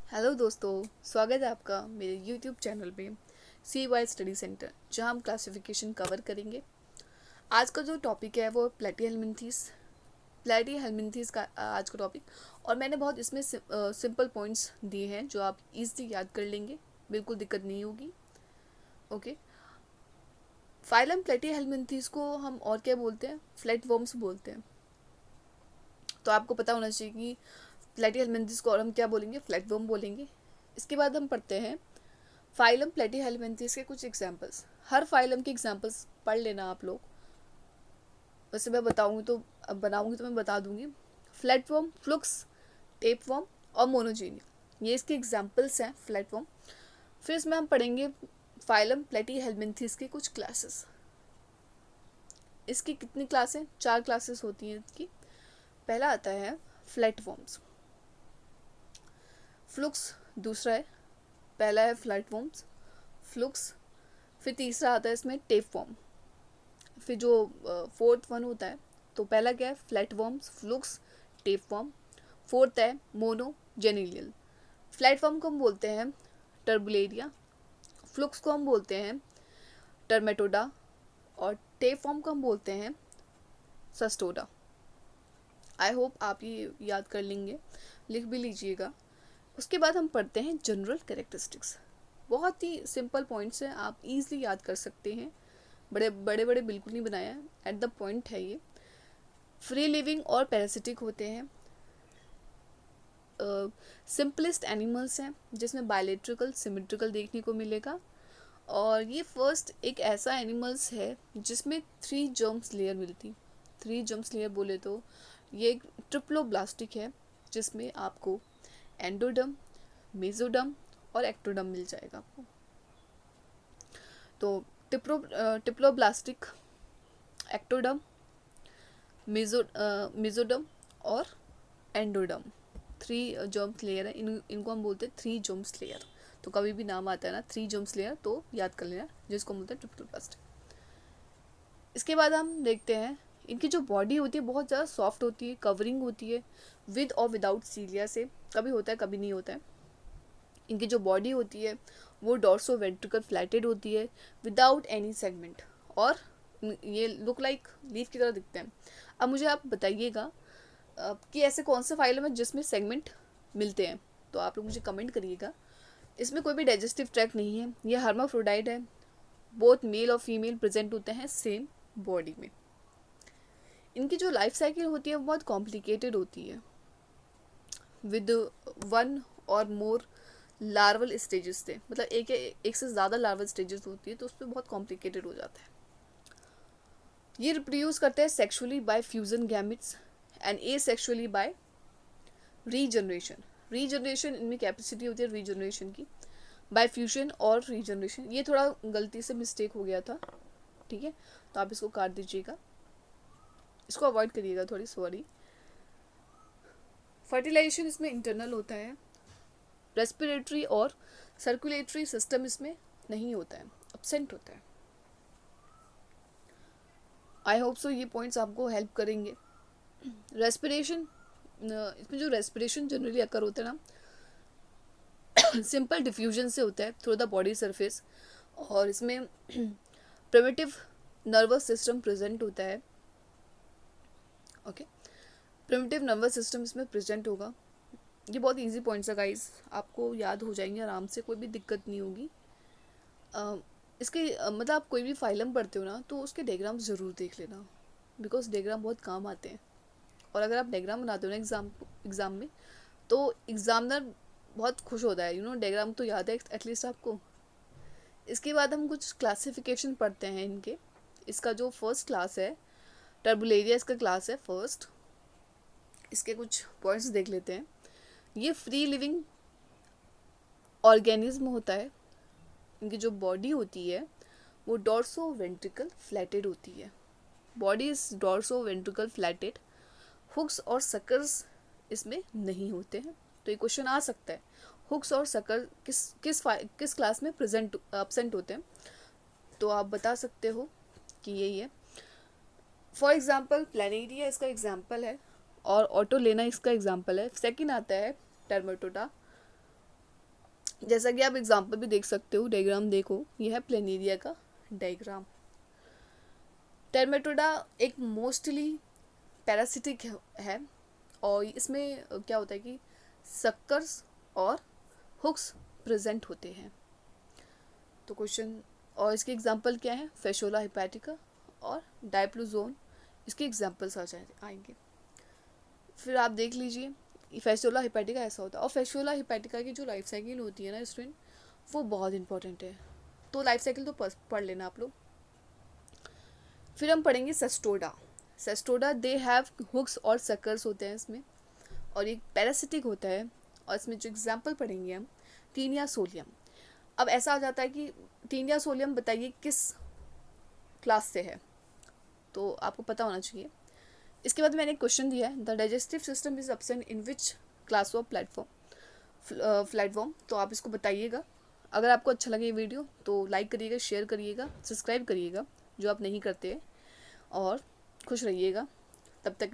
Hello दोस्तों, स्वागत है आपका मेरे यूट्यूब चैनल पे सी वाई स्टडी सेंटर, जहां हम क्लासिफिकेशन कवर करेंगे। आज का जो टॉपिक है वो प्लेटी हेलमिंथीस का आज का टॉपिक। और मैंने बहुत इसमें सिंपल पॉइंट्स दिए हैं जो आप इजीली याद कर लेंगे, बिल्कुल दिक्कत नहीं होगी। ओके। फाइलम प्लेटी हेलमिंथीस को हम और क्या बोलते हैं? फ्लैटवर्म्स बोलते हैं। तो आपको पता होना चाहिए कि प्लेटी हेलमिंथीस को और हम क्या बोलेंगे? फ्लैटवर्म बोलेंगे। इसके बाद हम पढ़ते हैं फाइलम प्लेटीहेल्मिन्थेस के कुछ एग्जांपल्स। हर फाइलम के एग्जांपल्स पढ़ लेना आप लोग। वैसे मैं बताऊंगी तो अब बनाऊंगी तो मैं बता दूंगी। फ्लैटवर्म, फ्लुक्स, टेपवर्म और मोनोजीनिया, ये इसके एग्जांपल्स हैं फ्लैटवर्म। फिर इसमें हम पढ़ेंगे फाइलम प्लेटीहेल्मिन्थेस के कुछ क्लासेस। इसकी कितनी क्लास हैं? 4 क्लासेस होती हैं इसकी। पहला आता है फ्लैटवर्म्स। फ्लुक्स दूसरा है, पहला है फ्लैटवर्म्स, फ्लुक्स। फिर तीसरा आता है इसमें टेपवर्म। फिर जो फोर्थ वन होता है, तो पहला क्या है? Flatworms, फ्लुक्स, tapeworm. फोर्थ है मोनोजेनिलियल। फ्लैटवर्म को हम बोलते हैं टर्बुलेरिया, फ्लुक्स को हम बोलते हैं टर्मेटोडा और टेपवर्म को हम बोलते हैं सस्टोडा। आई होप आप ये याद कर लेंगे, लिख भी लीजिएगा। उसके बाद हम पढ़ते हैं जनरल कैरेक्टरिस्टिक्स। बहुत ही सिंपल पॉइंट्स हैं, आप इजीली याद कर सकते हैं। बड़े बड़े बड़े बिल्कुल नहीं बनाया है, एट द पॉइंट है ये। फ्री लिविंग और पैरासिटिक होते हैं। सिंपलेस्ट एनिमल्स हैं जिसमें बायलेट्रिकल सिमेट्रिकल देखने को मिलेगा। और ये फर्स्ट एक ऐसा एनिमल्स है जिसमें 3 जर्म्स लेयर मिलती। 3 जर्म्स लेयर बोले तो ये एक ट्रिप्लोब्लास्टिक है जिसमें आपको एंडोडर्म, मेसोडर्म और एक्टोडर्म मिल जाएगा आपको। तो टिप्लोब्लास्टिक, एक्टोडर्म, मेसोडर्म और एंडोडर्म, 3 जर्म्स लेयर है। इनको हम बोलते हैं 3 जर्म्स लेयर। तो कभी भी नाम आता है ना 3 जर्म्स लेयर, तो याद कर लेना, जिसको बोलते हैं ट्रिप्लोब्लास्टिक। इसके बाद हम देखते हैं इनकी जो बॉडी होती है बहुत ज़्यादा सॉफ्ट होती है, कवरिंग होती है विद और विदाउट सीलिया से। कभी होता है कभी नहीं होता है। इनकी जो बॉडी होती है वो डॉर्सो वेंट्रिकल फ्लैटेड होती है विदाउट एनी सेगमेंट, और ये लुक लाइक लीफ की तरह दिखते हैं। अब मुझे आप बताइएगा कि ऐसे कौन से फाइलम है जिसमें सेगमेंट मिलते हैं, तो आप लोग मुझे कमेंट करिएगा। इसमें कोई भी डाइजेस्टिव ट्रैक नहीं है, ये हर्माफ्रोडाइट है। बोथ मेल और फीमेल प्रेजेंट होते हैं सेम बॉडी में। इनकी जो लाइफ साइकिल होती है वो बहुत कॉम्प्लिकेटेड होती है विद 1 और मोर लार्वल स्टेजेस से। मतलब एक से ज़्यादा लार्वल स्टेजेस होती है, तो उस पर बहुत कॉम्प्लिकेटेड हो जाता है। ये रिप्रोड्यूस करते हैं sexually by fusion gametes and asexually by regeneration. Regeneration इनमें कैपेसिटी होती है रीजनरेशन की, बाय फ्यूजन और रीजनरेशन। ये थोड़ा गलती से मिस्टेक हो गया था, ठीक है, तो आप इसको काट दीजिएगा, इसको अवॉइड करिएगा थोड़ी, सॉरी। फर्टिलाइजेशन इसमें इंटरनल होता है। रेस्पिरेटरी और सर्कुलेटरी सिस्टम इसमें नहीं होता है, एब्सेंट होता है। आई होप सो ये पॉइंट्स आपको हेल्प करेंगे। रेस्पिरेशन, इसमें जो रेस्पिरेशन जनरली अकर होता है ना, सिंपल डिफ्यूजन से होता है थ्रू द बॉडी सरफेस। और इसमें प्रिमिटिव नर्वस सिस्टम प्रेजेंट होता है। ओके, प्रिमिटिव नर्वस सिस्टम इसमें प्रेजेंट होगा। ये बहुत इजी पॉइंट्स है गाइस, आपको याद हो जाएंगे आराम से, कोई भी दिक्कत नहीं होगी। इसके मतलब आप कोई भी फाइलम पढ़ते हो ना तो उसके डायग्राम ज़रूर देख लेना, बिकॉज डायग्राम बहुत काम आते हैं। और अगर आप डायग्राम बनाते हो ना एग्ज़ाम में, तो एग्ज़ामिनर बहुत खुश होता है, डायग्राम तो याद है एटलीस्ट आपको। इसके बाद हम कुछ क्लासिफिकेशन पढ़ते हैं इनके। इसका जो फर्स्ट क्लास है टर्बुलेरिया, इसका क्लास है फर्स्ट। इसके कुछ पॉइंट्स देख लेते हैं। ये फ्री लिविंग ऑर्गेनिज्म होता है। इनकी जो बॉडी होती है वो डॉर्सो वेंट्रिकल फ्लैटेड होती है। Body is dorso ventrally flattened. Hooks और सकर्स इसमें नहीं होते हैं। तो ये क्वेश्चन आ सकता है, हुक्स और सकर किस क्लास में प्रेजेंट एब्सेंट होते हैं, तो आप बता सकते हो कि यही है। फॉर एग्जाम्पल प्लानेरिया इसका एग्जाम्पल है, और ऑटोलेना इसका एग्जाम्पल है। सेकंड आता है टर्मेटोडा, जैसा कि आप एग्जांपल भी देख सकते हो, डायग्राम देखो, यह है प्लेनेरिया का डायग्राम। टेरमेटोडा एक मोस्टली पैरासिटिक है और इसमें क्या होता है कि सक्कर्स और हुक्स प्रेजेंट होते हैं। तो क्वेश्चन, और इसके एग्जांपल क्या है, फेशोला हिपैटिका और डायप्लोजोन, इसके एग्जांपल्स आएंगे। फिर आप देख लीजिए फेशोला हिपैटिका ऐसा होता है, और फेशोला हिपैटिका की जो लाइफ साइकिल होती है ना स्टूडेंट, वो बहुत इंपॉर्टेंट है। तो लाइफ साइकिल तो पढ़ लेना आप लोग। फिर हम पढ़ेंगे Cestoda. Cestoda they have hooks और सकर्स होते हैं इसमें, और एक पैरासिटिक होता है। और इसमें जो एग्जाम्पल पढ़ेंगे हम, टीनिया सोलियम। अब ऐसा आ जाता है कि टीनिया सोलियम बताइए किस क्लास से है, तो आपको पता होना चाहिए। इसके बाद मैंने एक क्वेश्चन दिया है, the digestive system is absent in which class of platform. तो आप इसको बताइएगा। अगर आपको अच्छा लगे ये वीडियो तो लाइक करिएगा, शेयर करिएगा, सब्सक्राइब करिएगा जो आप नहीं करते हैं, और खुश रहिएगा। तब तक